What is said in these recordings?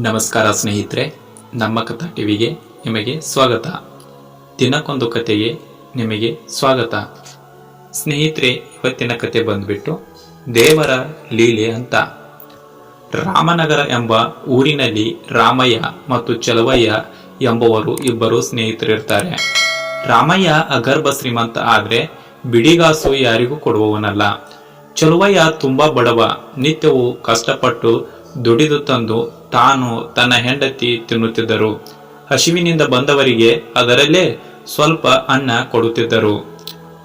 ನಮಸ್ಕಾರ ಸ್ನೇಹಿತರೆ, ನಮ್ಮ ಕಥಾ ಟಿವಿಗೆ ನಿಮಗೆ ಸ್ವಾಗತ. ದಿನಕ್ಕೊಂದು ಕಥೆಗೆ ನಿಮಗೆ ಸ್ವಾಗತ. ಸ್ನೇಹಿತರೆ, ಇವತ್ತಿನ ಕತೆ ಬಂದ್ಬಿಟ್ಟು ದೇವರ ಲೀಲೆ ಅಂತ. ರಾಮನಗರ ಎಂಬ ಊರಿನಲ್ಲಿ ರಾಮಯ್ಯ ಮತ್ತು ಚಲುವಯ್ಯ ಎಂಬುವರು ಇಬ್ಬರು ಸ್ನೇಹಿತರಿರ್ತಾರೆ. ರಾಮಯ್ಯ ಅಗರ್ಭ ಶ್ರೀಮಂತ ಆದ್ರೆ ಬಿಡಿಗಾಸು ಯಾರಿಗೂ ಕೊಡುವವನಲ್ಲ. ಚಲುವಯ್ಯ ತುಂಬಾ ಬಡವ. ನಿತ್ಯವೂ ಕಷ್ಟಪಟ್ಟು ದುಡಿದು ತಂದು ತಾನು ತನ್ನ ಹೆಂಡತಿ ತಿನ್ನುತ್ತಿದ್ದರು. ಹಸಿವಿನಿಂದ ಬಂದವರಿಗೆ ಅದರಲ್ಲೇ ಸ್ವಲ್ಪ ಅನ್ನ ಕೊಡುತ್ತಿದ್ದರು.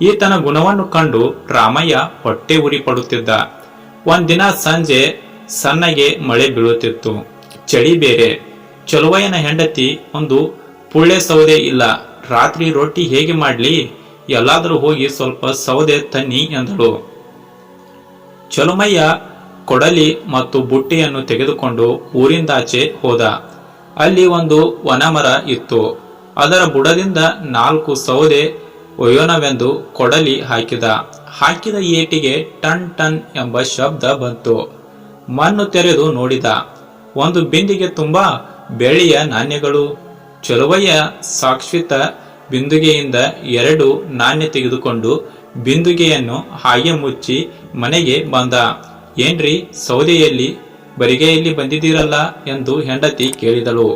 ಈತನ ಗುಣವನ್ನು ಕಂಡು ರಾಮಯ್ಯ ಹೊಟ್ಟೆ ಉರಿ ಪಡುತ್ತಿದ್ದ. ಒಂದಿನ ಸಂಜೆ ಸಣ್ಣಗೆ ಮಳೆ ಬೀಳುತ್ತಿತ್ತು. ಚಳಿ ಬೇರೆ. ಚಲುವಯ್ಯನ ಹೆಂಡತಿ ಒಂದು ಪುಳ್ಳೆ ಸೌದೆ ಇಲ್ಲ, ರಾತ್ರಿ ರೊಟ್ಟಿ ಹೇಗೆ ಮಾಡ್ಲಿ, ಎಲ್ಲಾದರೂ ಹೋಗಿ ಸ್ವಲ್ಪ ಸೌದೆ ತನ್ನಿ ಎಂದಳು. ಚಲುಮಯ್ಯ ಕೊಡಲಿ ಮತ್ತು ಬುಟ್ಟಿಯನ್ನು ತೆಗೆದುಕೊಂಡು ಊರಿಂದಾಚೆ ಹೋದ. ಅಲ್ಲಿ ಒಂದು ವನಮರ ಇತ್ತು. ಅದರ ಬುಡದಿಂದ 4 ಸೌದೆ ಒಯ್ಯೋಣವೆಂದು ಕೊಡಲಿ ಹಾಕಿದ ಏಟಿಗೆ ಟನ್ ಟನ್ ಎಂಬ ಶಬ್ದ ಬಂತು. ಮಣ್ಣು ತೆರೆದು ನೋಡಿದ. ಒಂದು ಬಿಂದಿಗೆ ತುಂಬಾ ಬೆಳ್ಳಿಯ ನಾಣ್ಯಗಳು. ಚಲುವಯ್ಯ ಸಾಕ್ಷಿತ ಬಿಂದುಗೆಯಿಂದ 2 ನಾಣ್ಯ ತೆಗೆದುಕೊಂಡು ಬಿಂದುಗೆಯನ್ನು ಹಾಗೆ ಮುಚ್ಚಿ ಮನೆಗೆ ಬಂದ. ಏನ್ರಿ, ಸೌದೆಯಲ್ಲಿ ಬರಿಗೆಯಲ್ಲಿ ಬಂದಿದ್ದೀರಲ್ಲ ಎಂದು ಹೆಂಡತಿ ಕೇಳಿದಳು.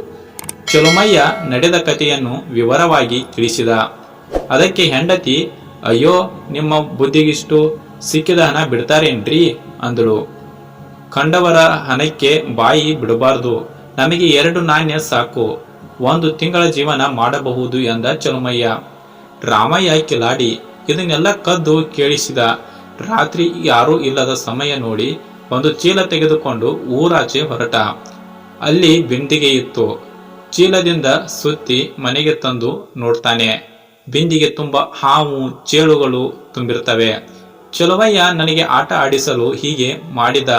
ಚಲುಮಯ್ಯ ನಡೆದ ಕಥೆಯನ್ನು ವಿವರವಾಗಿ ತಿಳಿಸಿದ. ಅದಕ್ಕೆ ಹೆಂಡತಿ, ಅಯ್ಯೋ, ನಿಮ್ಮ ಬುದ್ಧಿಗಿಷ್ಟು ಸಿಕ್ಕಿದ ಹಣ ಬಿಡ್ತಾರೇನ್ರಿ ಅಂದಳು. ಕಂಡವರ ಹಣಕ್ಕೆ ಬಾಯಿ ಬಿಡಬಾರ್ದು, ನಮಗೆ 2 ನಾಣ್ಯ ಸಾಕು, 1 ತಿಂಗಳ ಜೀವನ ಮಾಡಬಹುದು ಎಂದ ಚಲುಮಯ್ಯ. ರಾಮಯ್ಯ ಕಿಲಾಡಿ ಇದನ್ನೆಲ್ಲ ಕದ್ದು ಕೇಳಿಸಿದ. ರಾತ್ರಿ ಯಾರೂ ಇಲ್ಲದ ಸಮಯ ನೋಡಿ ಒಂದು ಚೀಲ ತೆಗೆದುಕೊಂಡು ಊರಾಚೆ ಹೊರಟ. ಅಲ್ಲಿ ಬಿಂದಿಗೆ ಇತ್ತು. ಚೀಲದಿಂದ ಸುತ್ತಿ ಮನೆಗೆ ತಂದು ನೋಡ್ತಾನೆ. ಬಿಂದಿಗೆ ತುಂಬ ಹಾವು ಚೇಳುಗಳು ತುಂಬಿರ್ತವೆ. ಚಲುವಯ್ಯ ನನಗೆ ಆಟ ಆಡಿಸಲು ಹೀಗೆ ಮಾಡಿದ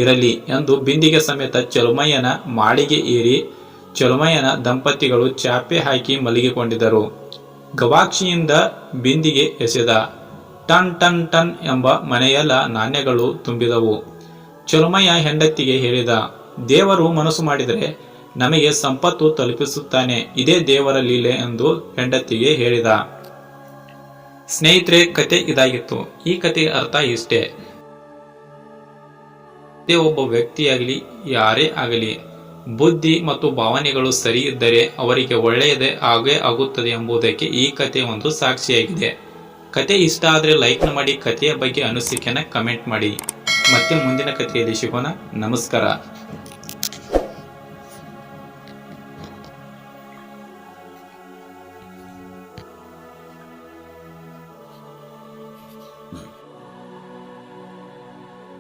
ಇರಲಿ ಎಂದು ಬಿಂದಿಗೆ ಸಮೇತ ಚಲುಮಯ್ಯನ ಮಾಳಿಗೆ ಏರಿ ಚಲುಮಯ್ಯನ ದಂಪತಿಗಳು ಚಾಪೆ ಹಾಕಿ ಮಲಗಿಕೊಂಡಿದ್ದರು. ಗವಾಕ್ಷಿಯಿಂದ ಬಿಂದಿಗೆ ಎಸೆದ. ಟನ್ ಟನ್ ಟನ್ ಎಂಬ ಮನೆಯೆಲ್ಲ ನಾಣ್ಯಗಳು ತುಂಬಿದವು. ಚಲುಮಯ್ಯ ಹೆಂಡತಿಗೆ ಹೇಳಿದ, ದೇವರು ಮನಸ್ಸು ಮಾಡಿದರೆ ನಮಗೆ ಸಂಪತ್ತು ತಲುಪಿಸುತ್ತಾನೆ, ಇದೇ ದೇವರ ಲೀಲೆ ಎಂದು ಹೆಂಡತಿಗೆ ಹೇಳಿದ. ಸ್ನೇಹಿತರೆ, ಕತೆ ಇದಾಗಿತ್ತು. ಈ ಕಥೆಯ ಅರ್ಥ ಇಷ್ಟೇ. ಒಬ್ಬ ವ್ಯಕ್ತಿಯಾಗಲಿ ಯಾರೇ ಆಗಲಿ ಬುದ್ಧಿ ಮತ್ತು ಭಾವನೆಗಳು ಸರಿ ಇದ್ದರೆ ಅವರಿಗೆ ಒಳ್ಳೆಯದೇ ಆಗೇ ಆಗುತ್ತದೆ ಎಂಬುದಕ್ಕೆ ಈ ಕತೆ ಒಂದು ಸಾಕ್ಷಿಯಾಗಿದೆ. ಕತೆ ಇಷ್ಟ ಆದರೆ ಲೈಕ್ ಮಾಡಿ, ಕಥೆಯ ಬಗ್ಗೆ ಅನಿಸಿಕೆನ ಕಮೆಂಟ್ ಮಾಡಿ. ಮತ್ತೆ ಮುಂದಿನ ಕಥೆಯಲ್ಲಿ ಸಿಗೋಣ. ನಮಸ್ಕಾರ.